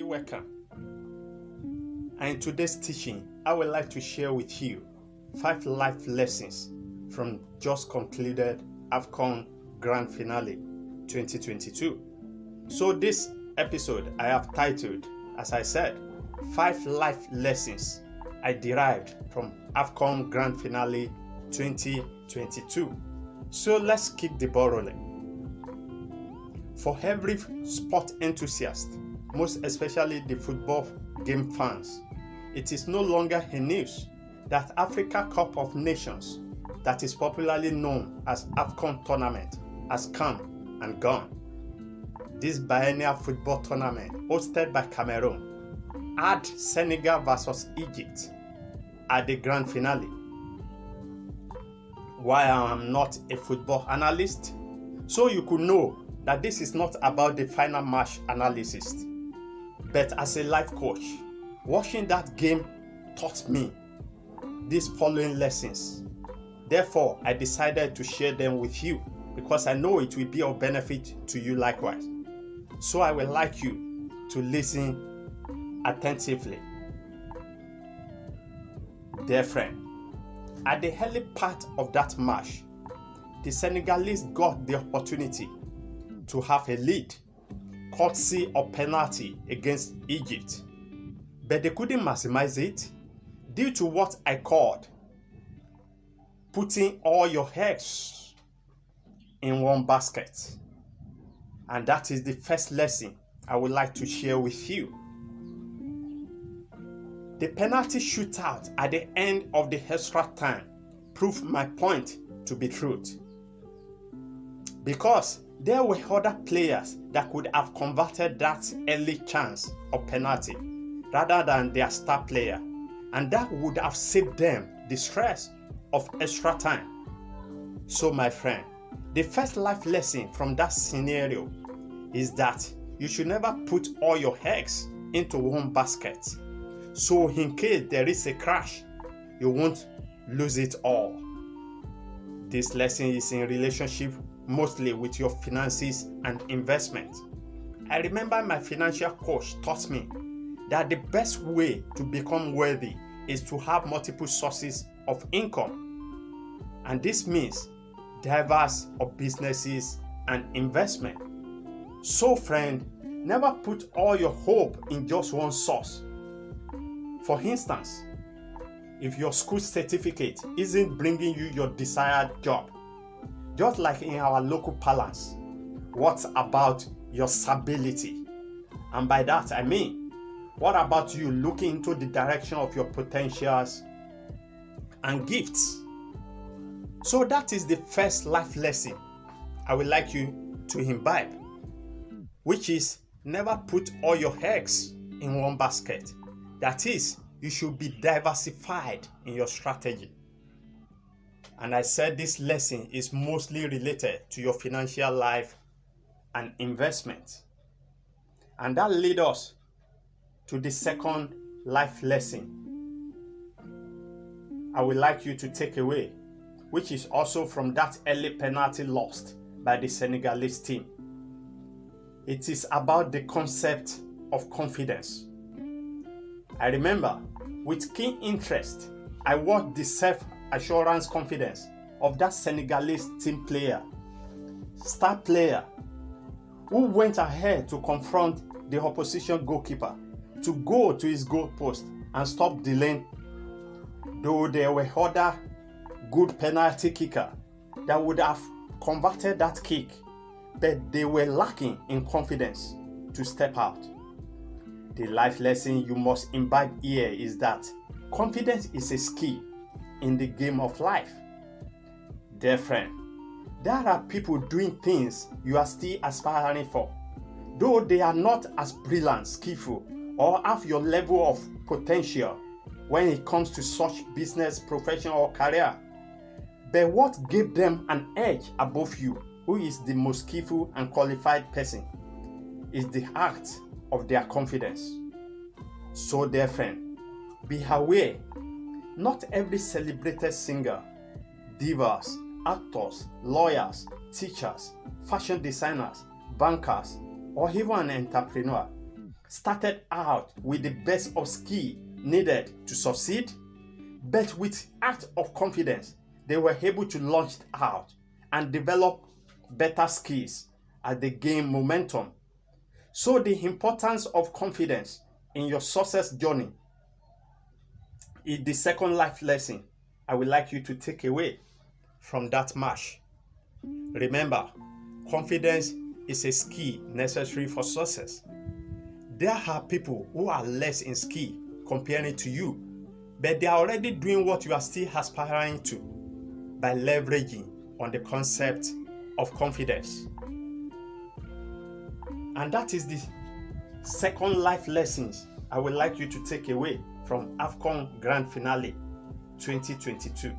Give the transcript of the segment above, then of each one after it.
you welcome. And in today's teaching, I would like to share with you 5 life lessons from just concluded Afcon Grand Finale 2022. So this episode I have titled, as I said, 5 life lessons I derived from Afcon Grand Finale 2022. So let's keep the ball rolling. For every sport enthusiast, most especially the football game fans, it is no longer a news that Africa Cup of Nations, that is popularly known as Afcon tournament, has come and gone. This biennial football tournament, hosted by Cameroon, had Senegal versus Egypt at the grand finale. While I am not a football analyst, so you could know that this is not about the final match analysis, but as a life coach, watching that game taught me these following lessons. Therefore, I decided to share them with you because I know it will be of benefit to you likewise. So I would like you to listen attentively. Dear friend, at the early part of that match, the Senegalese got the opportunity to have a lead, courtesy of penalty against Egypt, but they couldn't maximize it due to what I called putting all your eggs in one basket. And that is the first lesson I would like to share with you. The penalty shootout at the end of the extra time proved my point to be true, because there were other players that could have converted that early chance of penalty rather than their star player, and that would have saved them the stress of extra time. So my friend, the first life lesson from that scenario is that you should never put all your eggs into one basket, so in case there is a crash, you won't lose it all. This lesson is in relationship mostly with your finances and investment. I remember my financial coach taught me that the best way to become wealthy is to have multiple sources of income. And this means diverse of businesses and investment. So friend, never put all your hope in just one source. For instance, if your school certificate isn't bringing you your desired job, just like in our local parlance, what about your stability? And by that I mean, what about you looking into the direction of your potentials and gifts? So that is the first life lesson I would like you to imbibe, which is never put all your eggs in one basket. That is, you should be diversified in your strategy. And I said this lesson is mostly related to your financial life and investment. And that leads us to the second life lesson I would like you to take away, which is also from that early penalty lost by the Senegalese team. It is about the concept of confidence. I remember with keen interest, I watched the self-assurance confidence of that Senegalese team player, star player, who went ahead to confront the opposition goalkeeper, to go to his goal post and stop delaying. Though there were other good penalty kickers that would have converted that kick, but they were lacking in confidence to step out. The life lesson you must imbibe here is that confidence is a skill in the game of life. Dear friend, there are people doing things you are still aspiring for, though they are not as brilliant, skillful, or have your level of potential when it comes to such business, profession, or career. But what gave them an edge above you, who is the most skillful and qualified person, is the act of their confidence. So dear friend, be aware, not every celebrated singer, divas, actors, lawyers, teachers, fashion designers, bankers, or even an entrepreneur started out with the best of skill needed to succeed, but with act of confidence, they were able to launch out and develop better skills as they gain momentum. So the importance of confidence in your success journey is the second life lesson I would like you to take away from that match. Remember, confidence is a skill necessary for success. There are people who are less in skill comparing to you, but they are already doing what you are still aspiring to by leveraging on the concept of confidence. And that is the second life lessons I would like you to take away from Afcon Grand Finale 2022.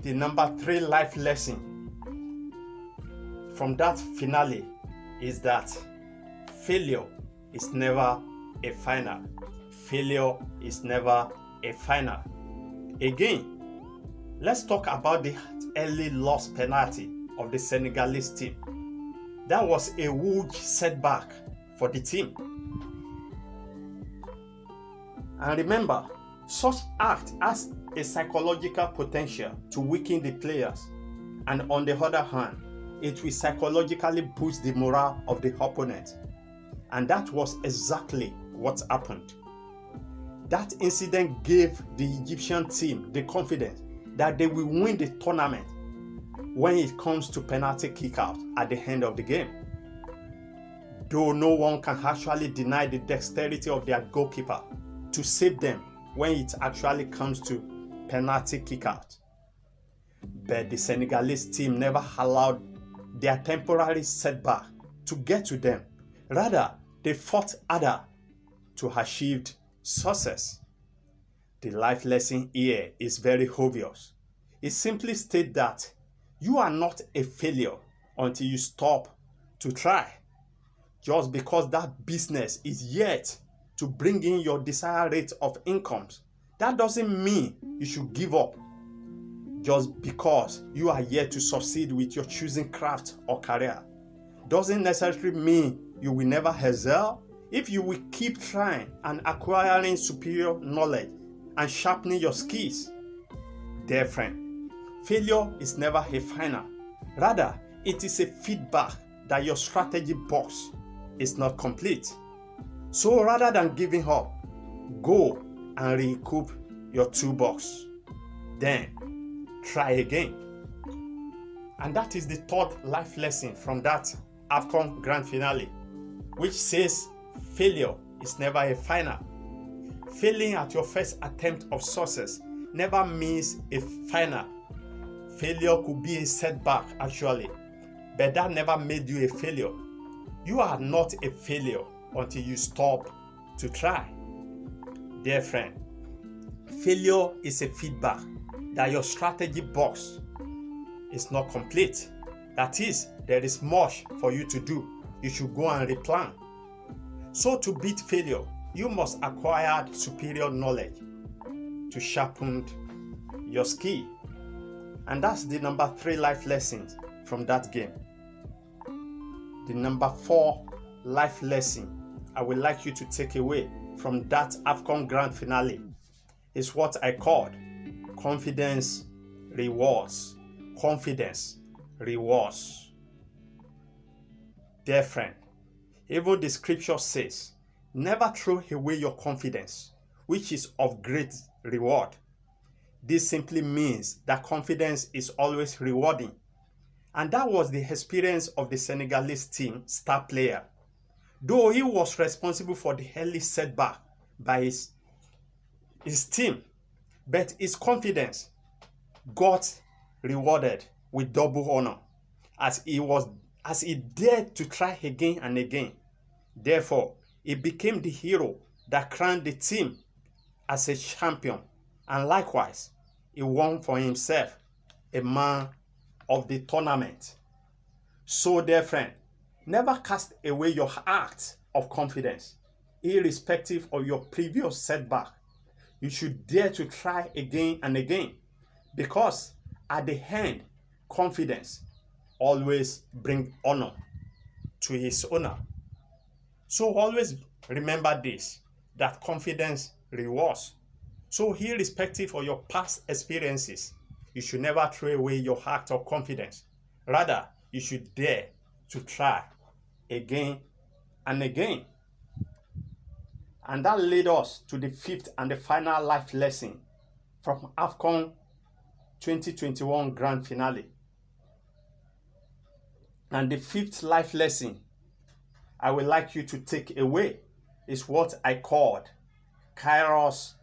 The number 3 life lesson from that finale is that failure is never a final. Failure is never a final. Again, let's talk about the early lost penalty of the Senegalese team. That was a huge setback for the team. And remember, such act has a psychological potential to weaken the players, and on the other hand, it will psychologically boost the morale of the opponent. And that was exactly what happened. That incident gave the Egyptian team the confidence that they will win the tournament when it comes to penalty kick-out at the end of the game. Though no one can actually deny the dexterity of their goalkeeper to save them when it actually comes to penalty kick-out. But the Senegalese team never allowed their temporary setback to get to them. Rather, they fought harder to achieve success. The life lesson here is very obvious. It simply states that you are not a failure until you stop to try. Just because that business is yet to bring in your desired rate of incomes, that doesn't mean you should give up. Just because you are yet to succeed with your choosing craft or career doesn't necessarily mean you will never excel if you will keep trying and acquiring superior knowledge and sharpening your skills. Dear friend, failure is never a final. Rather, it is a feedback that your strategy box is not complete. So rather than giving up, go and recoup your toolbox. Then try again. And that is the third life lesson from that Afcon Grand Finale, which says failure is never a final. Failing at your first attempt of success never means a final. Failure could be a setback actually, but that never made you a failure. You are not a failure until you stop to try. Dear friend, failure is a feedback that your strategy box is not complete. That is, there is much for you to do. You should go and replan. So to beat failure, you must acquire superior knowledge to sharpen your skill. And that's the number 3 life lessons from that game. The number 4 life lesson I would like you to take away from that Afcon Grand Finale is what I called confidence rewards. Confidence rewards. Dear friend, even the scripture says, never throw away your confidence, which is of great reward. This simply means that confidence is always rewarding. And that was the experience of the Senegalese team star player. Though he was responsible for the early setback by his team, but his confidence got rewarded with double honor as he dared to try again and again. Therefore, he became the hero that crowned the team as a champion, and likewise, he won for himself a man of the tournament. So, dear friend, never cast away your act of confidence, irrespective of your previous setback. You should dare to try again and again, because at the end, confidence always brings honor to his owner. So always remember this, that confidence rewards. So irrespective of your past experiences, you should never throw away your heart or confidence. Rather, you should dare to try again and again. And that led us to the fifth and the final life lesson from Afcon 2021 grand finale. And the fifth life lesson I would like you to take away is what I called Kairos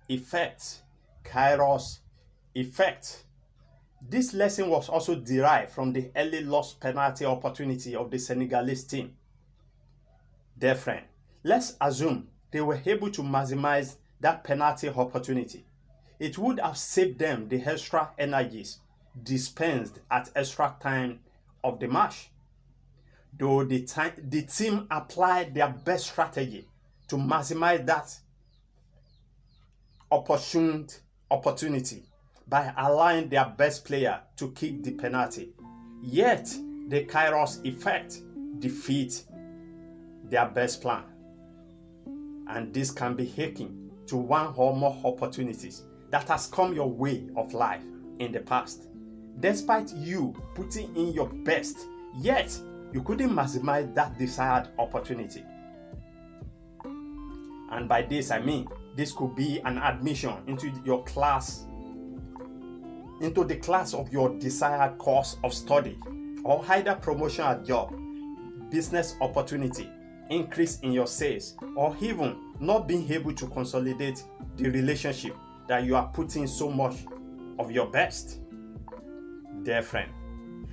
effect. Kairos effect. This lesson was also derived from the early lost penalty opportunity of the Senegalese team. Dear friend, let's assume they were able to maximize that penalty opportunity. It would have saved them the extra energies dispensed at extra time of the match. Though the team applied their best strategy to maximize that opportunity by allowing their best player to kick the penalty. Yet, the Kairos effect defeats their best plan. And this can be akin to one or more opportunities that has come your way of life in the past. Despite you putting in your best, yet you couldn't maximize that desired opportunity. And by this I mean, this could be an admission into your class, into the class of your desired course of study, or either promotion at job, business opportunity, increase in your sales, or even not being able to consolidate the relationship that you are putting so much of your best. Dear friend,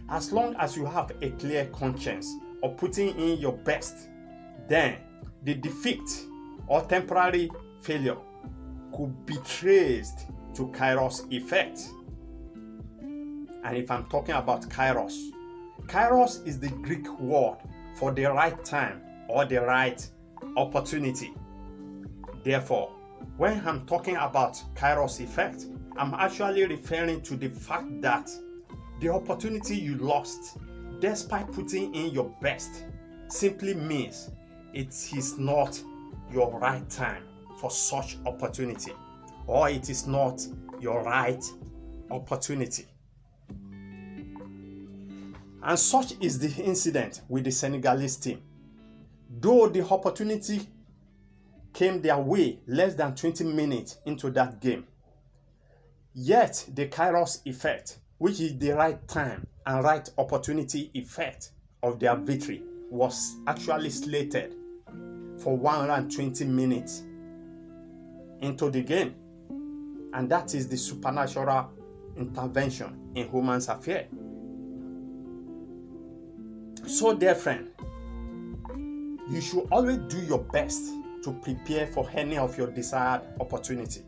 as long as you have a clear conscience of putting in your best, then the defeat or temporary failure could be traced to Kairos effect. And if I'm talking about Kairos, Kairos is the Greek word for the right time or the right opportunity. Therefore, when I'm talking about Kairos effect, I'm actually referring to the fact that the opportunity you lost, despite putting in your best, simply means it is not your right time for such opportunity, or it is not your right opportunity. And such is the incident with the Senegalese team. Though the opportunity came their way less than 20 minutes into that game, yet the Kairos effect, which is the right time and right opportunity effect of their victory, was actually slated for 120 minutes into the game. And that is the supernatural intervention in human affairs. So, dear friend, you should always do your best to prepare for any of your desired opportunity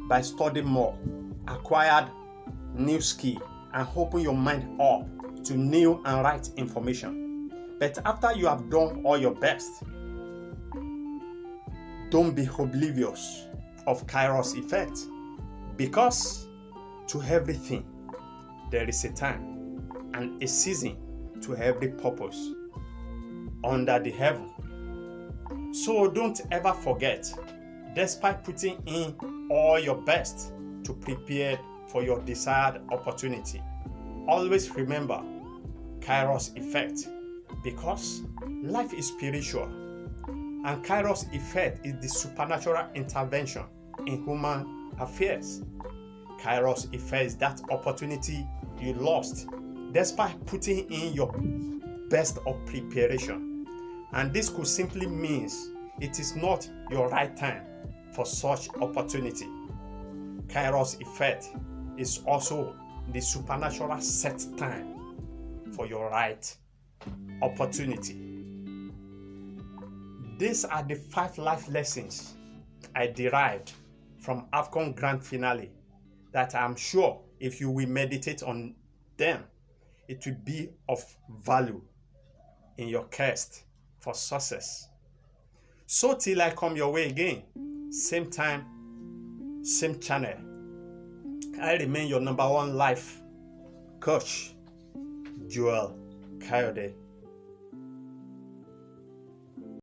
by studying more, acquired new skill, and open your mind up to new and right information. But after you have done all your best, don't be oblivious of Kairos effect, because to everything there is a time and a season to every purpose under the heaven. So don't ever forget, despite putting in all your best to prepare for your desired opportunity, always remember Kairos effect, because life is spiritual and Kairos effect is the supernatural intervention in human affairs. Kairos effect is that opportunity you lost despite putting in your best of preparation. And this could simply means it is not your right time for such opportunity. Kairos effect is also the supernatural set time for your right opportunity. These are the 5 life lessons I derived from Afcon Grand Finale that I'm sure if you will meditate on them, it will be of value in your quest for success. So till I come your way again, same time, same channel, I remain your #1 life coach, Joel Kayode.